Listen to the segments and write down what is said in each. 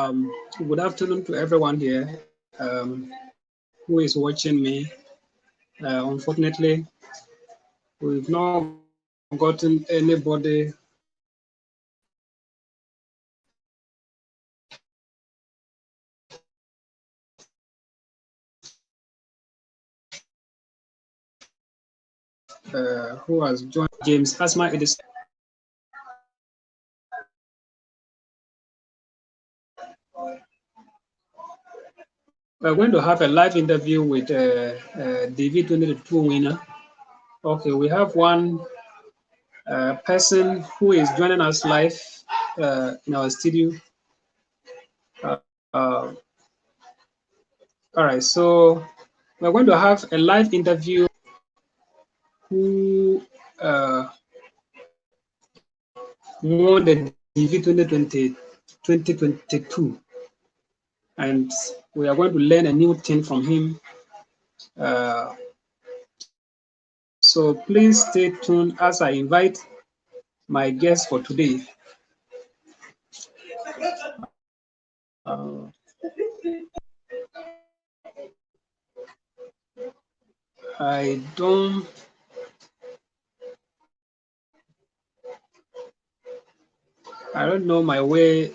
Good afternoon to everyone here who is watching me. Unfortunately, we've not gotten anybody who has joined James Asma Edison. We're going to have a live interview with David 2022 winner. Okay, we have one person who is joining us live in our studio. Uh, all right, so we're going to have a live interview who won the DV 2022. And we are going to learn a new thing from him. So please stay tuned as I invite my guest for today. I don't know my way.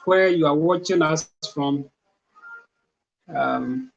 Where you are watching us from. Um,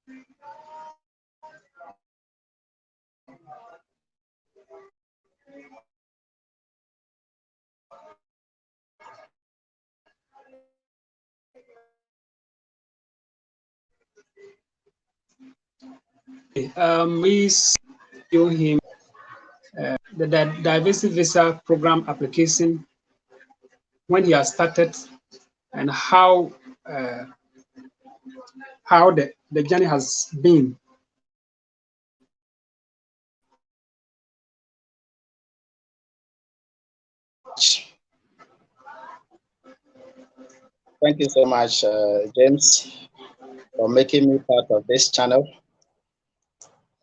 We show him the diversity visa program application when he has started and how the journey has been. Thank you so much, James, for making me part of this channel.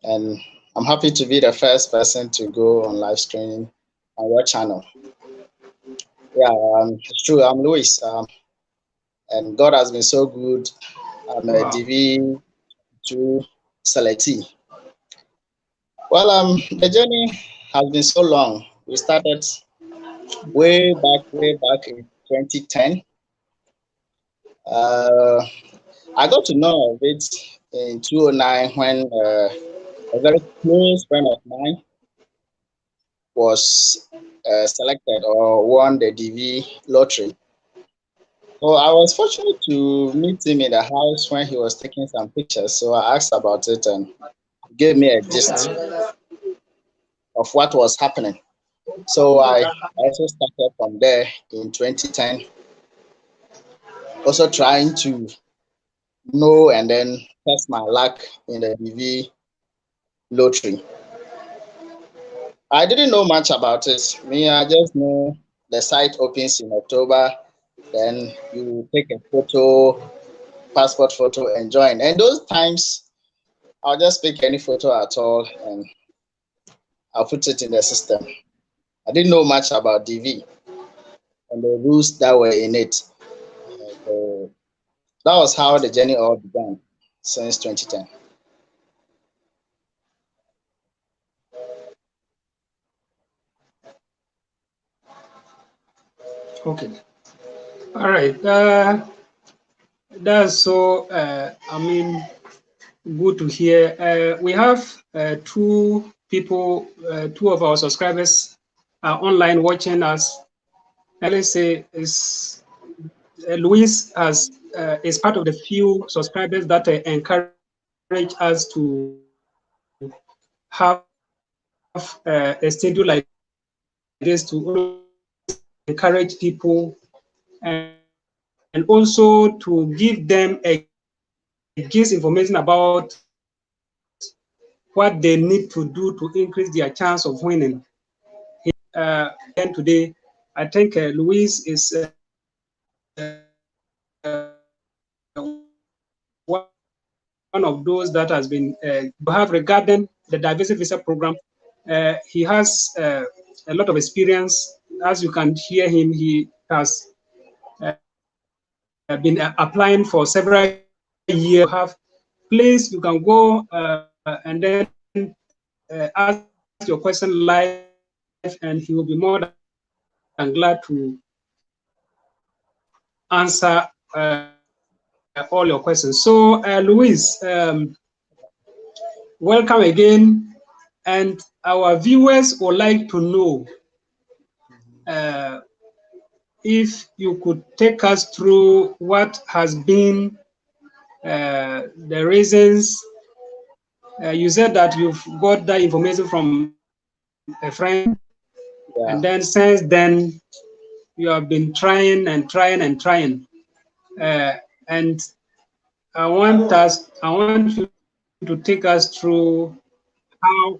And I'm happy to be the first person to go on live streaming on your channel. Yeah, it's true. I'm Louis, and God has been so good. I'm a DV2 selectee. Well, the journey has been so long. We started way back in 2010. I got to know of it in 2009 when a very close friend of mine was selected or won the DV lottery. So I was fortunate to meet him in the house when he was taking some pictures. So I asked about it and he gave me a gist of what was happening. So I also started from there in 2010, also trying to know and then test my luck in the DV lottery. I didn't know much about it. Me, I just know the site opens in October, then you take a photo, passport photo, and join. And those times, I'll just pick any photo at all and I'll put it in the system. I didn't know much about DV and the rules that were in it. So that was how the journey all began since 2010. Okay. All right. That's so, good to hear. We have two people, two of our subscribers are online watching us. And let's say Luis is part of the few subscribers that encourage us to have a schedule like this to encourage people and also to give them a gives information about what they need to do to increase their chance of winning. And today, I think Luis is one of those that has been have regarding the diversity visa program. He has a lot of experience. As you can hear him, he has been applying for several years. Have place you can go and then ask your question live, and he will be more than glad to answer all your questions. So, Luis, welcome again. And our viewers would like to know if you could take us through what has been the reasons. You said that you've got that information from a friend, and then since then you have been trying and trying and trying. And I want you to take us through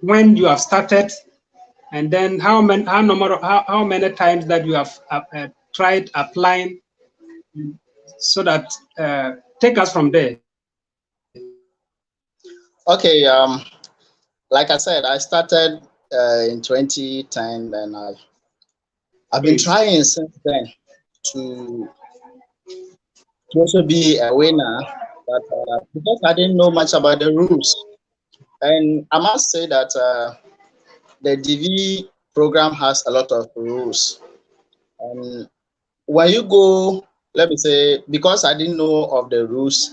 when you have started, and then how many times that you have tried applying, so that take us from there. Okay, like I said, I started in 2010, and I've been trying since then to also be a winner, but because I didn't know much about the rules, and I must say that the DV program has a lot of rules, and when you go, let me say, because I didn't know of the rules,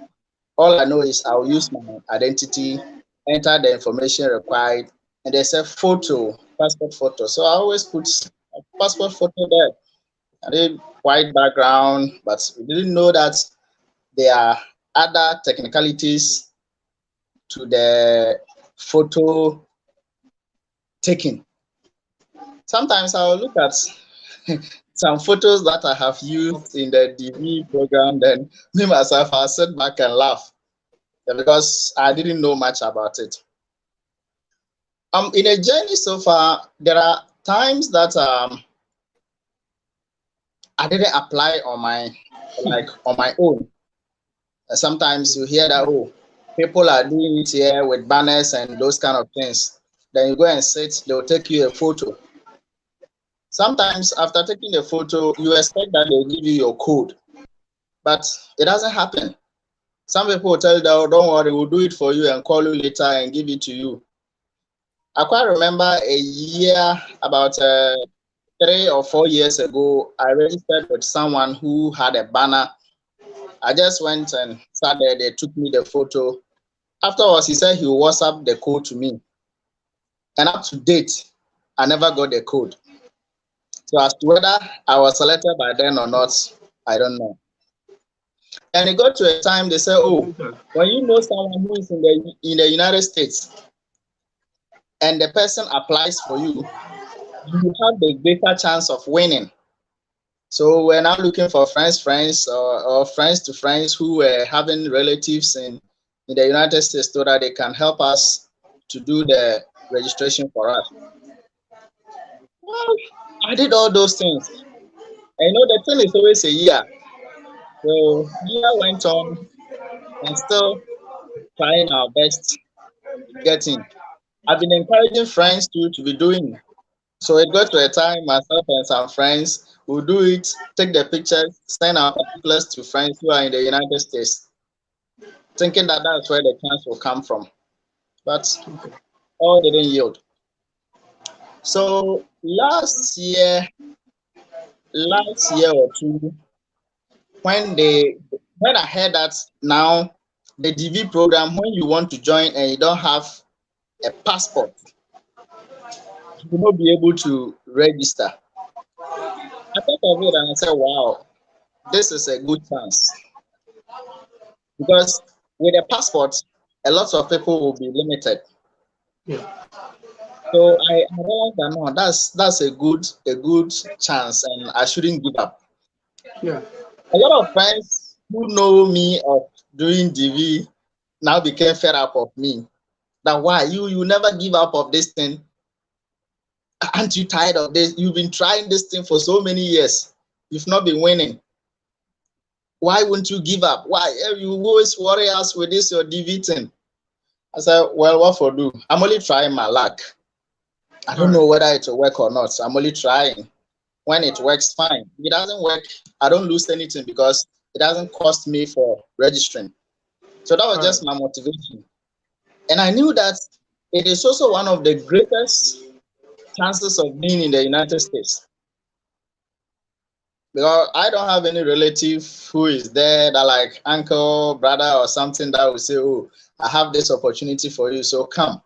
All I know is I'll use my identity, enter the information required, and there's a photo, passport photo. So I always put a passport photo there. I did white background, but we didn't know that there are other technicalities to the photo taking. Sometimes I'll look at some photos that I have used in the DV program, then me myself, I'll sit back and laugh because I didn't know much about it. In a journey so far, there are times that I didn't apply on my own. Sometimes you hear that, oh, people are doing it here with banners and those kind of things. Then you go and sit, they'll take you a photo. Sometimes after taking the photo, you expect that they'll give you your code, but it doesn't happen. Some people will tell you, oh, don't worry, we'll do it for you and call you later and give it to you. I quite remember a year, about 3 or 4 years ago, I registered with someone who had a banner. I just went and sat there, they took me the photo. Afterwards, he said he will WhatsApp the code to me. And up to date, I never got the code. So as to whether I was selected by then or not, I don't know. And it got to a time they said, oh, when you know someone who is in the United States and the person applies for you, you have the greater chance of winning. So we're now looking for friends or friends to friends who were having relatives in the United States so that they can help us to do the registration for us. Well, I did all those things. And you know, the thing is always a year. So year went on and still trying our best getting. I've been encouraging friends to be doing. So it got to a time myself and some friends will do it, take the pictures, send our particulars to friends who are in the United States, thinking that that's where the chance will come from. But all didn't yield. So last year or two, when I heard that now the DV program, when you want to join and you don't have a passport, you will not be able to register. I thought of it and I said, wow, this is a good chance. Because with a passport, a lot of people will be limited. Yeah. So I realized that no, that's a good chance and I shouldn't give up. Yeah. A lot of friends who know me of doing DV now became fed up of me. That why you never give up of this thing? Aren't you tired of this? You've been trying this thing for so many years. You've not been winning. Why won't you give up? Why you always worry us with this your DV thing? I said, well, what for do? I'm only trying my luck. I don't know whether it will work or not. I'm only trying. When it works, fine. If it doesn't work, I don't lose anything because it doesn't cost me for registering. So that was just my motivation. And I knew that it is also one of the greatest chances of being in the United States. Because I don't have any relative who is there that like uncle, brother, or something that will say, oh, I have this opportunity for you, so come.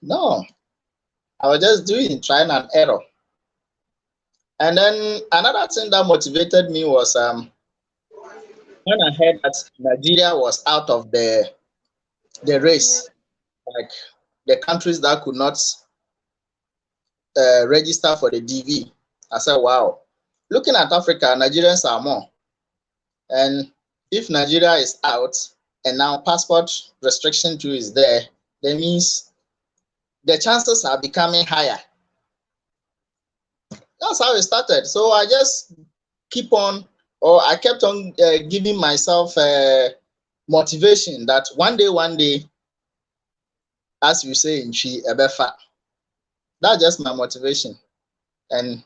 No. I was just doing trying and error. And then another thing that motivated me was when I heard that Nigeria was out of the race, like the countries that could not register for the DV. I said, wow, looking at Africa, Nigerians are more. And if Nigeria is out and now passport restriction too is there, that means the chances are becoming higher. That's how it started. So I just I kept on giving myself motivation that one day, as you say in Chi, Ebefa. That's just my motivation. And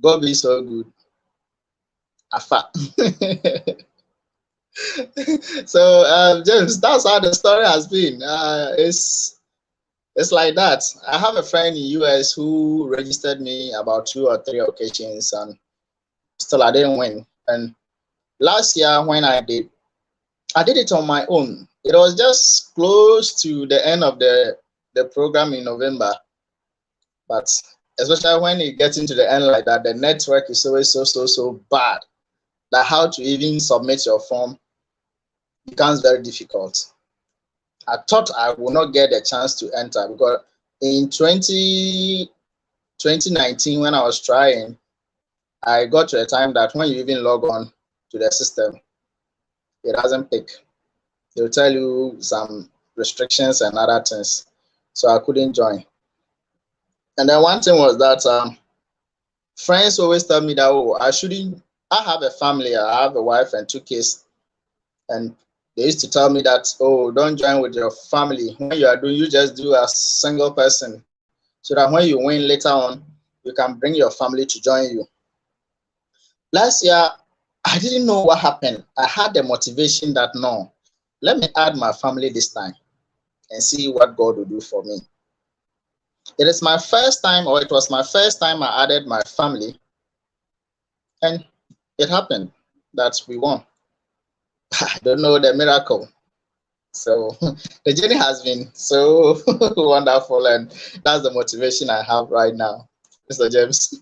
God be so good. Afa. So James, that's how the story has been. It's like that. I have a friend in US who registered me about 2 or 3 occasions and still I didn't win. And last year when I did it on my own. It was just close to the end of the program in November, but especially when you get into the end like that, the network is always so bad that how to even submit your form becomes very difficult. I thought I would not get a chance to enter because in 2019, when I was trying, I got to a time that when you even log on to the system, it doesn't pick. They'll tell you some restrictions and other things. So I couldn't join. And then one thing was that friends always tell me that, oh, I have a family, I have a wife and 2 kids. And they used to tell me that, oh, don't join with your family. When you just do as single person, so that when you win later on, you can bring your family to join you. Last year, I didn't know what happened. I had the motivation that, no, let me add my family this time and see what God will do for me. It was my first time I added my family, and it happened that we won. I don't know the miracle. So the journey has been so wonderful, and that's the motivation I have right now, Mr. James.